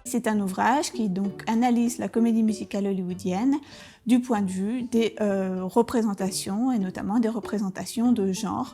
C'est un ouvrage qui donc analyse la comédie musicale hollywoodienne du point de vue des représentations, et notamment des représentations de genre.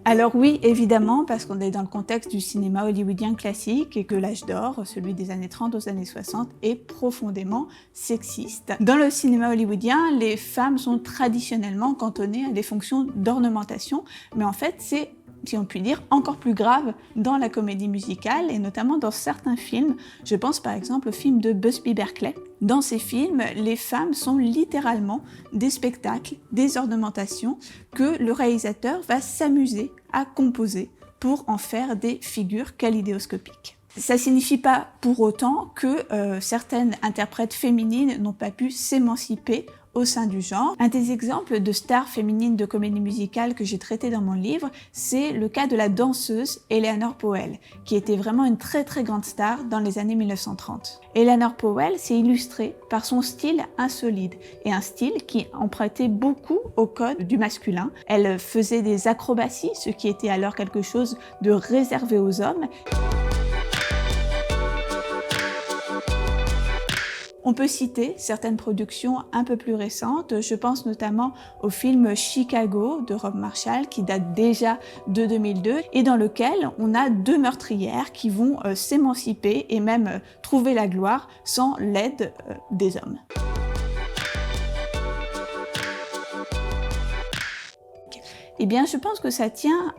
Alors oui, évidemment, parce qu'on est dans le contexte du cinéma hollywoodien classique et que l'âge d'or, celui des années 30 aux années 60, est profondément sexiste. Dans le cinéma hollywoodien, les femmes sont traditionnellement cantonnées à des fonctions d'ornementation, mais en fait c'est, si on peut dire, encore plus grave dans la comédie musicale et notamment dans certains films. Je pense par exemple au film de Busby Berkeley. Dans ces films, les femmes sont littéralement des spectacles, des ornementations que le réalisateur va s'amuser à composer pour en faire des figures kaléidoscopiques. Ça signifie pas pour autant que certaines interprètes féminines n'ont pas pu s'émanciper au sein du genre. Un des exemples de stars féminines de comédie musicale que j'ai traité dans mon livre, c'est le cas de la danseuse Eleanor Powell, qui était vraiment une très grande star dans les années 1930. Eleanor Powell s'est illustrée par son style insolite, et un style qui empruntait beaucoup au code du masculin. Elle faisait des acrobaties, ce qui était alors quelque chose de réservé aux hommes. On peut citer certaines productions un peu plus récentes, je pense notamment au film Chicago de Rob Marshall qui date déjà de 2002 et dans lequel on a deux meurtrières qui vont s'émanciper et même trouver la gloire sans l'aide des hommes. Eh bien, je pense que ça tient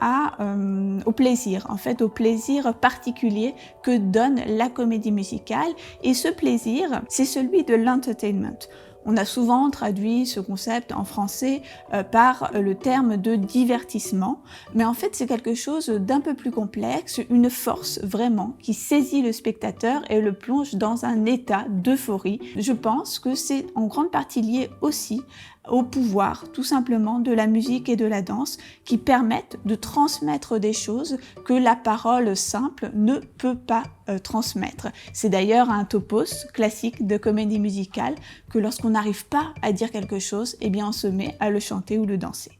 au plaisir, en fait, au plaisir particulier que donne la comédie musicale. Et ce plaisir, c'est celui de l'entertainment. On a souvent traduit ce concept en français par le terme de divertissement, mais en fait c'est quelque chose d'un peu plus complexe, une force vraiment qui saisit le spectateur et le plonge dans un état d'euphorie. Je pense que c'est en grande partie lié aussi au pouvoir tout simplement de la musique et de la danse qui permettent de transmettre des choses que la parole simple ne peut pas transmettre. C'est d'ailleurs un topos classique de comédie musicale que lorsqu'on n'arrive pas à dire quelque chose, eh bien on se met à le chanter ou le danser.